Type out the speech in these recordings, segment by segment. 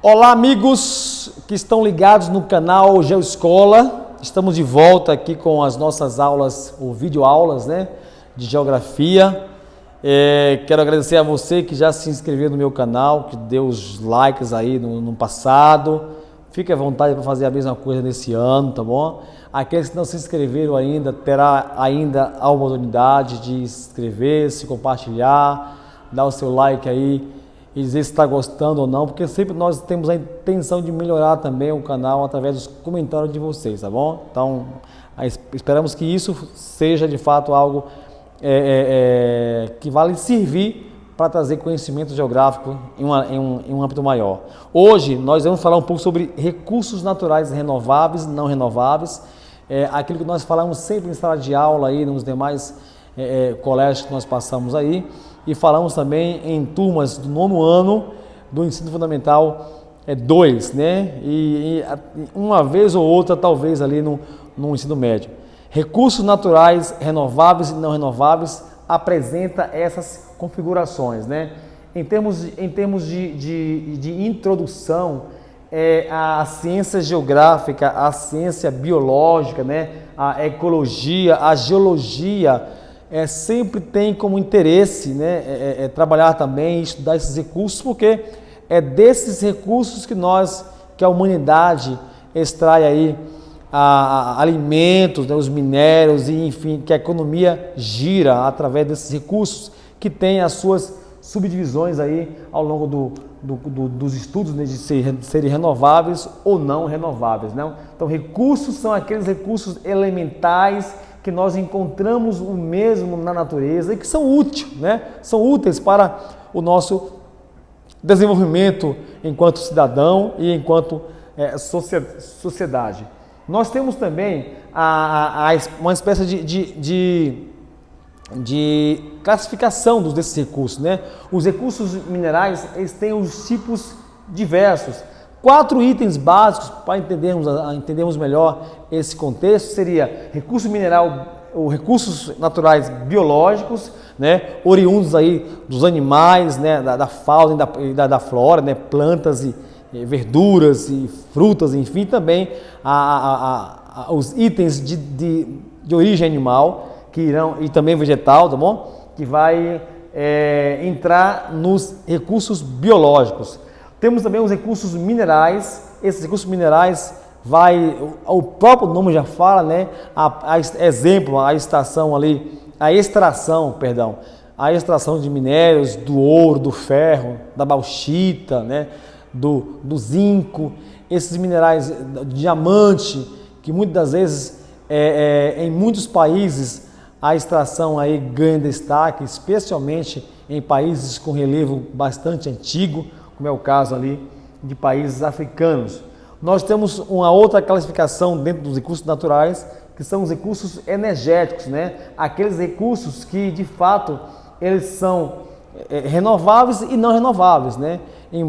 Olá, amigos que estão ligados no canal GeoEscola. Estamos de volta aqui com as nossas aulas, ou videoaulas, né, de geografia. Quero agradecer a você que já se inscreveu no meu canal, que deu os likes aí no passado. Fique à vontade para fazer a mesma coisa nesse ano, tá bom? Aqueles que não se inscreveram ainda, terá ainda a oportunidade de se inscrever, se compartilhar, dar o seu like aí e dizer se está gostando ou não, porque sempre nós temos a intenção de melhorar também o canal através dos comentários de vocês, tá bom? Então, esperamos que isso seja de fato algo que vale servir para trazer conhecimento geográfico em um âmbito maior. Hoje nós vamos falar um pouco sobre recursos naturais renováveis e não renováveis, aquilo que nós falamos sempre em sala de aula aí, nos demais colégios que nós passamos aí, e falamos também em turmas do 9º ano do ensino fundamental 2, né? E uma vez ou outra talvez ali no ensino médio. Recursos naturais renováveis e não renováveis apresenta essas configurações, né? Em termos de introdução à ciência geográfica, à ciência biológica, né? A ecologia, a geologia, sempre tem como interesse, né, trabalhar também, estudar esses recursos, porque é desses recursos que a humanidade extrai aí alimentos, né, os minérios e enfim, que a economia gira através desses recursos que tem as suas subdivisões aí ao longo dos estudos, né, de serem renováveis ou não renováveis, né? Então, recursos são aqueles recursos elementais que nós encontramos o mesmo na natureza e que são úteis, né? São úteis para o nosso desenvolvimento enquanto cidadão e enquanto sociedade. Nós temos também uma espécie de classificação desses recursos, né? Os recursos minerais, eles têm os tipos diversos. 4 itens básicos para entendermos melhor esse contexto seria recurso mineral, ou recursos naturais biológicos, né, oriundos aí dos animais, né, da fauna e da flora, né, plantas e verduras e frutas, enfim, também os itens de origem animal que irão, e também vegetal, tá bom? Que vai entrar nos recursos biológicos. Temos também os recursos minerais. Esses recursos minerais o próprio nome já fala, né? Exemplo, a extração de minérios, do ouro, do ferro, da bauxita, né? Do zinco, esses minerais, diamante, que muitas das vezes em muitos países a extração aí ganha destaque, especialmente em países com relevo bastante antigo, como é o caso ali de países africanos. Nós temos uma outra classificação dentro dos recursos naturais, que são os recursos energéticos, né? Aqueles recursos que, de fato, eles são renováveis e não renováveis, né? Em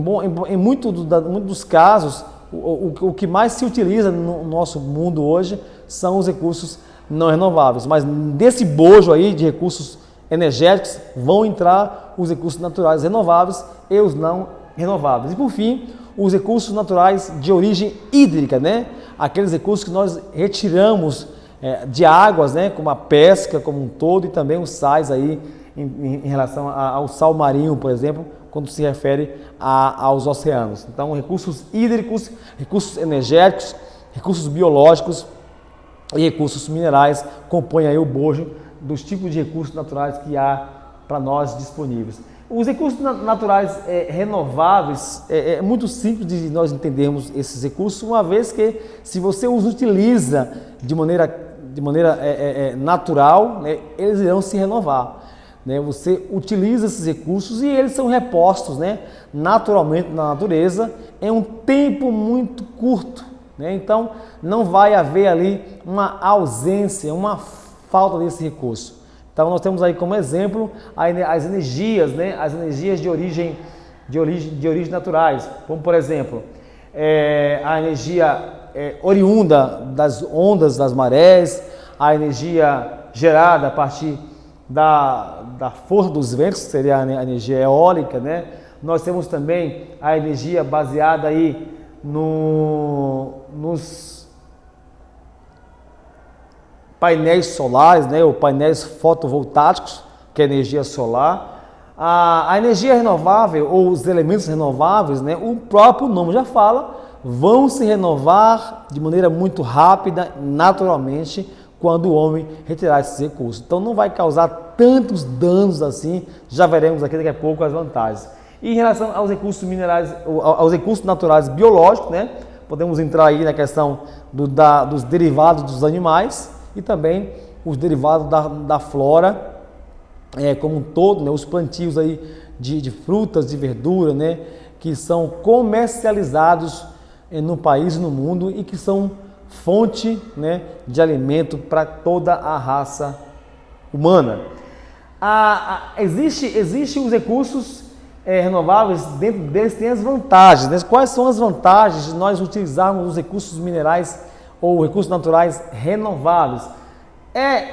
muitos dos casos, o que mais se utiliza no nosso mundo hoje são os recursos não renováveis, mas desse bojo aí de recursos energéticos vão entrar os recursos naturais renováveis e os não renováveis. E por fim, os recursos naturais de origem hídrica, né? Aqueles recursos que nós retiramos de águas, né? Como a pesca como um todo e também os sais aí em relação ao sal marinho, por exemplo, quando se refere aos oceanos. Então, recursos hídricos, recursos energéticos, recursos biológicos e recursos minerais compõem aí o bojo dos tipos de recursos naturais que há para nós disponíveis. Os recursos naturais renováveis, é muito simples de nós entendermos esses recursos, uma vez que se você os utiliza de maneira natural, né, eles irão se renovar, né? Você utiliza esses recursos e eles são repostos, né, naturalmente na natureza em um tempo muito curto, né? Então não vai haver ali uma ausência, uma falta desse recurso. Então nós temos aí como exemplo as energias, né? As energias de origem naturais, como por exemplo a energia oriunda das ondas das marés, a energia gerada a partir da força dos ventos, que seria a energia eólica, né? Nós temos também a energia baseada aí nos painéis solares, né, ou painéis fotovoltaicos, que é a energia solar. A energia renovável ou os elementos renováveis, né, o próprio nome já fala, vão se renovar de maneira muito rápida, naturalmente, quando o homem retirar esses recursos. Então não vai causar tantos danos assim, já veremos aqui daqui a pouco as vantagens. E em relação aos recursos minerais, aos recursos naturais biológicos, né, podemos entrar aí na questão dos derivados dos animais e também os derivados da flora, como um todo, né, os plantios aí de frutas, de verdura, né, que são comercializados no país e no mundo e que são fonte, né, de alimento para toda a raça humana. Existem os recursos renováveis, dentro deles tem as vantagens, né? Quais são as vantagens de nós utilizarmos os recursos minerais ou recursos naturais renováveis?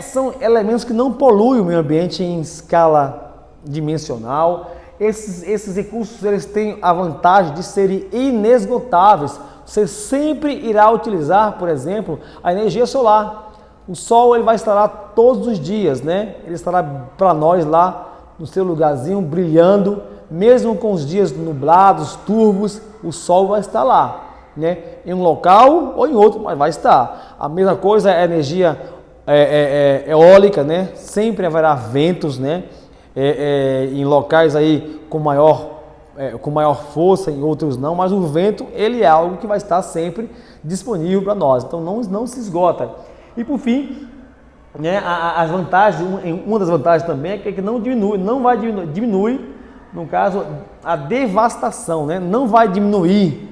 São elementos que não poluem o meio ambiente em escala dimensional. Esses recursos eles têm a vantagem de serem inesgotáveis. Você sempre irá utilizar, por exemplo, a energia solar. O sol ele vai estar lá todos os dias, né? Ele estará para nós lá no seu lugarzinho brilhando, mesmo com os dias nublados, turvos, o sol vai estar lá, né? Em um local ou em outro, mas vai estar. A mesma coisa é a energia eólica, né? Sempre haverá ventos, né? Em locais aí com maior força, em outros não, mas o vento ele é algo que vai estar sempre disponível para nós, então não se esgota. E por fim, né, as vantagens, uma das vantagens também é que não vai diminuir, no caso, a devastação, né? Não vai diminuir,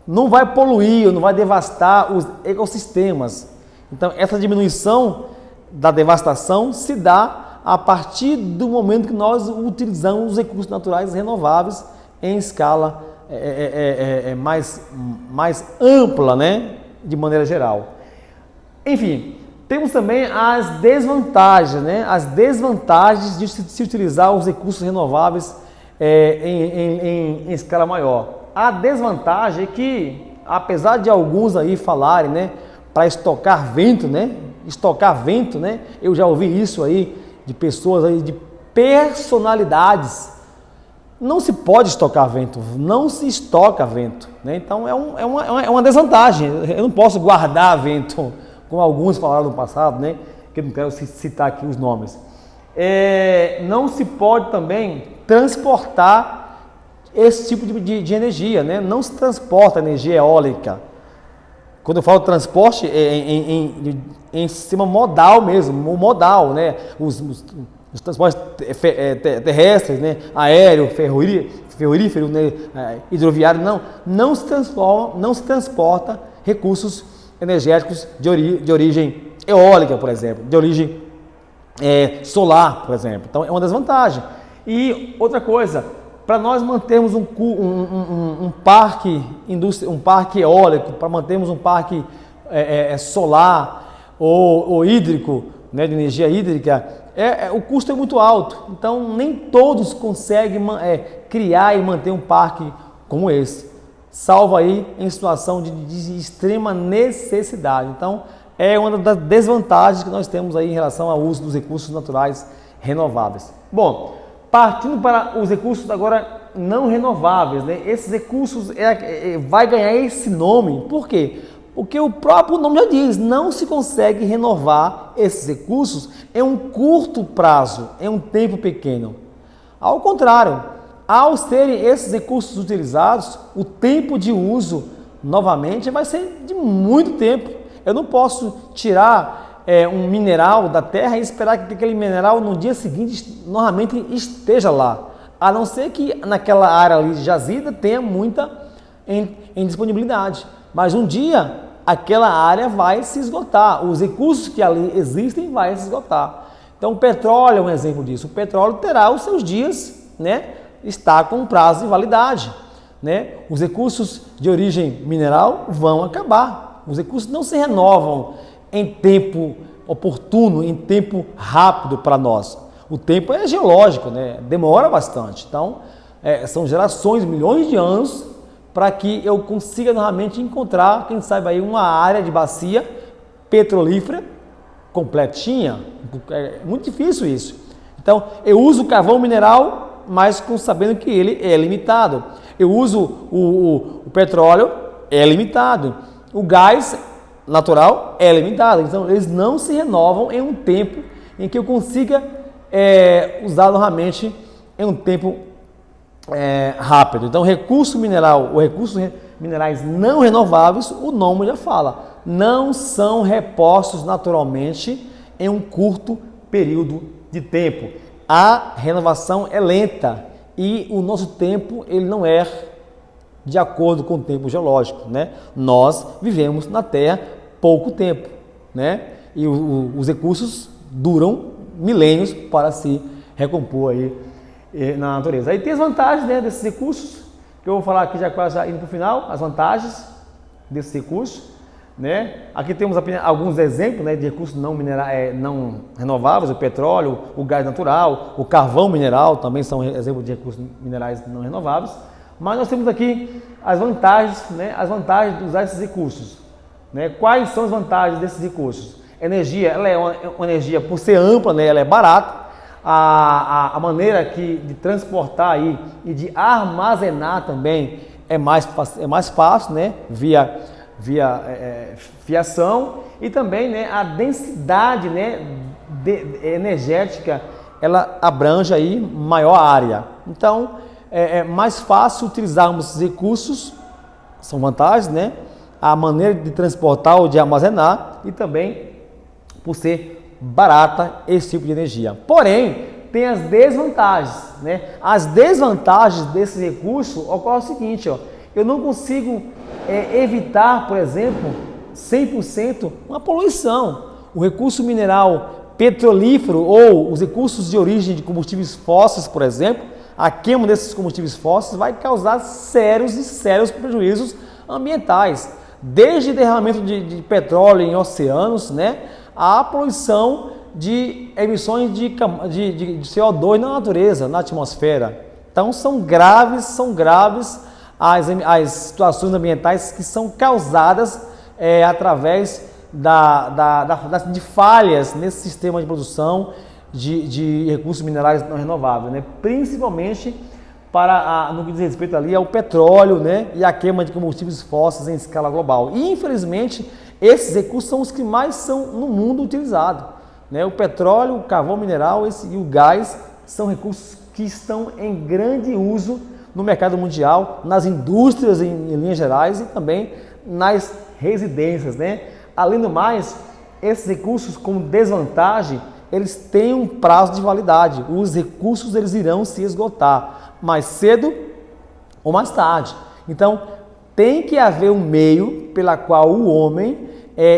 não vai poluir, não vai devastar os ecossistemas. Então essa diminuição da devastação se dá a partir do momento que nós utilizamos os recursos naturais renováveis em escala mais ampla, né? De maneira geral. Enfim, temos também as desvantagens, né? As desvantagens de se utilizar os recursos renováveis em escala maior. A desvantagem é que, apesar de alguns aí falarem, né, para estocar vento, né? Eu já ouvi isso aí de pessoas aí, de personalidades. Não se pode estocar vento, não se estoca vento, né? Então é uma desvantagem. Eu não posso guardar vento, como alguns falaram no passado, né? Que eu não quero citar aqui os nomes. Não se pode também transportar esse tipo de energia, né? Não se transporta energia eólica. Quando eu falo transporte, em sistema modal mesmo, modal, né? Os transportes terrestres, né? Aéreo, ferrorífero, né? Hidroviário, não se transporta recursos energéticos de origem eólica, por exemplo, de origem solar, por exemplo. Então é uma desvantagem. E outra coisa, para nós mantermos um parque eólico, para mantermos um parque solar ou hídrico, né, de energia hídrica, o custo é muito alto. Então nem todos conseguem criar e manter um parque como esse, salvo aí em situação de extrema necessidade. Então é uma das desvantagens que nós temos aí em relação ao uso dos recursos naturais renováveis. Bom, partindo para os recursos agora não renováveis, né? Esses recursos vai ganhar esse nome, por quê? Porque o próprio nome já diz, não se consegue renovar esses recursos em um curto prazo, em um tempo pequeno. Ao contrário, ao serem esses recursos utilizados, o tempo de uso novamente vai ser de muito tempo. Eu não posso tirar um mineral da terra e esperar que aquele mineral no dia seguinte novamente esteja lá, a não ser que naquela área ali jazida tenha muita em disponibilidade. Mas um dia aquela área vai se esgotar, os recursos que ali existem vai se esgotar. Então o petróleo é um exemplo disso. O petróleo terá os seus dias, né? Está com prazo de validade, né? Os recursos de origem mineral vão acabar. Os recursos não se renovam em tempo oportuno, em tempo rápido para nós. o tempo é geológico, né? Demora bastante. Então, são gerações, milhões de anos para que eu consiga novamente encontrar, quem sabe aí, uma área de bacia petrolífera completinha. É muito difícil isso. Então, eu uso o carvão mineral, mas sabendo que ele é limitado. Eu uso o petróleo, é limitado. O gás natural é limitado. Então, eles não se renovam em um tempo em que eu consiga usar novamente em um tempo rápido. Então, recurso mineral, ou recursos minerais não renováveis, o nome já fala, não são repostos naturalmente em um curto período de tempo. A renovação é lenta e o nosso tempo ele não é de acordo com o tempo geológico, né? Nós vivemos na Terra pouco tempo, né? E os recursos duram milênios para se recompor aí na natureza. Aí tem as vantagens, né, desses recursos, que eu vou falar aqui já quase indo para o final, as vantagens desses recursos, né? Aqui temos apenas alguns exemplos, né, de recursos não renováveis, o petróleo, o gás natural, o carvão mineral também são exemplos de recursos minerais não renováveis, mas nós temos aqui as vantagens, né, as vantagens de usar esses recursos, né? Quais são as vantagens desses recursos? Energia, ela é uma energia, por ser ampla, né, ela é barata. A maneira de transportar aí e de armazenar também é mais fácil, né? Via fiação, e também, né, a densidade, né, energética, ela abrange aí maior área. Então, é mais fácil utilizarmos esses recursos, são vantagens, né? A maneira de transportar ou de armazenar, e também por ser barata esse tipo de energia. Porém, tem as desvantagens, né? As desvantagens desse recurso ocorre o seguinte, ó, eu não consigo evitar, por exemplo, 100% uma poluição. O recurso mineral petrolífero ou os recursos de origem de combustíveis fósseis, por exemplo, a queima desses combustíveis fósseis vai causar sérios e sérios prejuízos ambientais, desde derramamento de petróleo em oceanos, né? A poluição de emissões de CO2 na natureza, na atmosfera. Então são graves as situações ambientais que são causadas através de falhas nesse sistema de produção de recursos minerais não renováveis, né? Principalmente no que diz respeito ali ao petróleo, né? E a queima de combustíveis fósseis em escala global. E infelizmente esses recursos são os que mais são no mundo utilizados, né? O petróleo, o carvão mineral e o gás são recursos que estão em grande uso no mercado mundial, nas indústrias em linhas gerais e também nas residências, né? Além do mais, esses recursos com desvantagem, eles têm um prazo de validade. Os recursos eles irão se esgotar mais cedo ou mais tarde. Então, tem que haver um meio pela qual o homem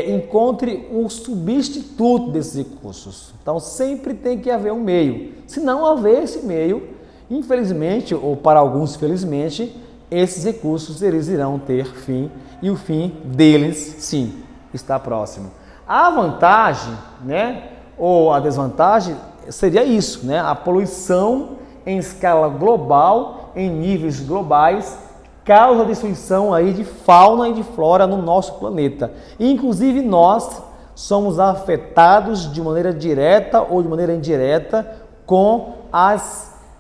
encontre um substituto desses recursos. Então, sempre tem que haver um meio. Se não haver esse meio, infelizmente, ou para alguns felizmente, esses recursos eles irão ter fim, e o fim deles, sim, está próximo. A vantagem, né, ou a desvantagem seria isso, né? A poluição em escala global, em níveis globais, causa destruição aí de fauna e de flora no nosso planeta. Inclusive nós somos afetados de maneira direta ou de maneira indireta com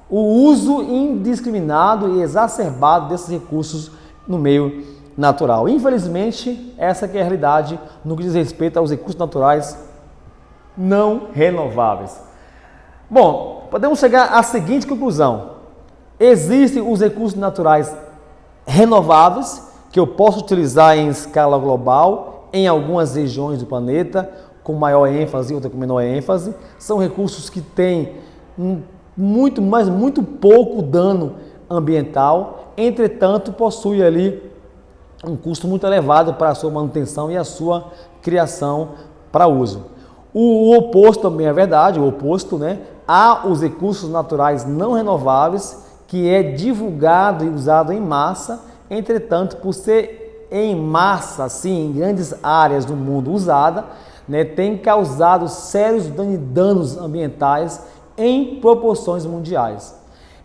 o uso indiscriminado e exacerbado desses recursos no meio natural. Infelizmente, essa que é a realidade no que diz respeito aos recursos naturais não renováveis. Bom, podemos chegar à seguinte conclusão: existem os recursos naturais renováveis que eu posso utilizar em escala global em algumas regiões do planeta com maior ênfase e outra com menor ênfase. São recursos que têm muito pouco dano ambiental, entretanto possui ali um custo muito elevado para a sua manutenção e a sua criação para uso. O oposto também é verdade, o oposto, né? Há os recursos naturais não renováveis que é divulgado e usado em massa, entretanto, por ser em massa, assim, em grandes áreas do mundo usada, né, tem causado sérios danos ambientais em proporções mundiais.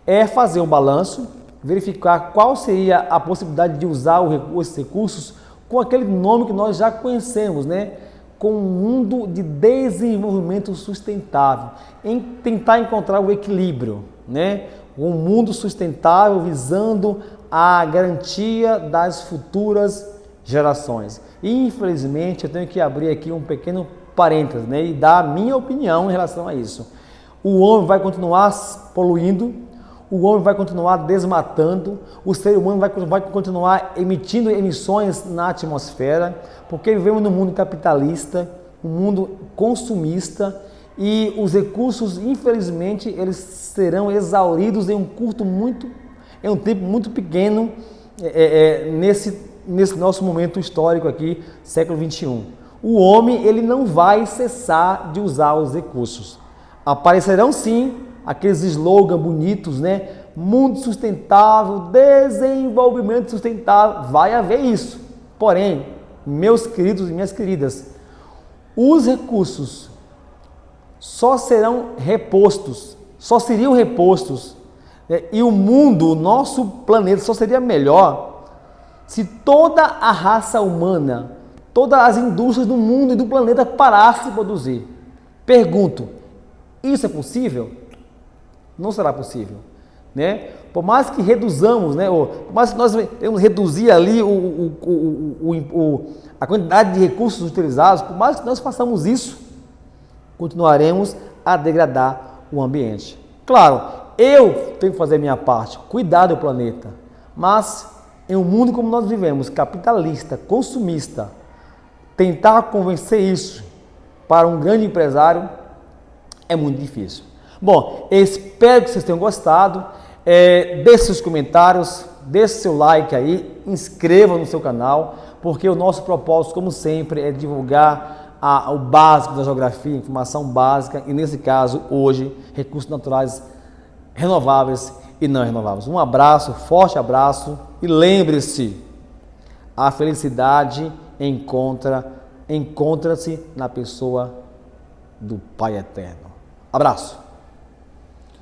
É fazer um balanço, verificar qual seria a possibilidade de usar esses recursos com aquele nome que nós já conhecemos, né? Com um mundo de desenvolvimento sustentável, em tentar encontrar o equilíbrio, né? Um mundo sustentável visando a garantia das futuras gerações. E, infelizmente, eu tenho que abrir aqui um pequeno parênteses, né? E dar a minha opinião em relação a isso. O homem vai continuar poluindo, o homem vai continuar desmatando, o ser humano vai continuar emitindo emissões na atmosfera, porque vivemos num mundo capitalista, um mundo consumista, e os recursos, infelizmente, eles serão exauridos em um tempo muito pequeno, nesse nosso momento histórico aqui, século XXI. O homem, ele não vai cessar de usar os recursos. Aparecerão sim aqueles slogans bonitos, né? Mundo sustentável, desenvolvimento sustentável, vai haver isso. Porém, meus queridos e minhas queridas, os recursos só seriam repostos, né? E o mundo, o nosso planeta só seria melhor se toda a raça humana, todas as indústrias do mundo e do planeta parassem de produzir. Pergunto, isso é possível? Não será possível, né? Por mais que reduzamos, né? Por mais que nós temos reduzir ali a quantidade de recursos utilizados, por mais que nós façamos isso, continuaremos a degradar o ambiente. Claro, eu tenho que fazer a minha parte, cuidar do planeta, mas em um mundo como nós vivemos, capitalista, consumista, tentar convencer isso para um grande empresário é muito difícil. Bom, espero que vocês tenham gostado. Deixe seus comentários, deixe seu like aí, inscreva no seu canal, porque o nosso propósito, como sempre, é divulgar o básico da geografia, informação básica, e nesse caso, hoje, recursos naturais renováveis e não renováveis. Um abraço, forte abraço, e lembre-se, a felicidade encontra-se na pessoa do Pai Eterno. Abraço!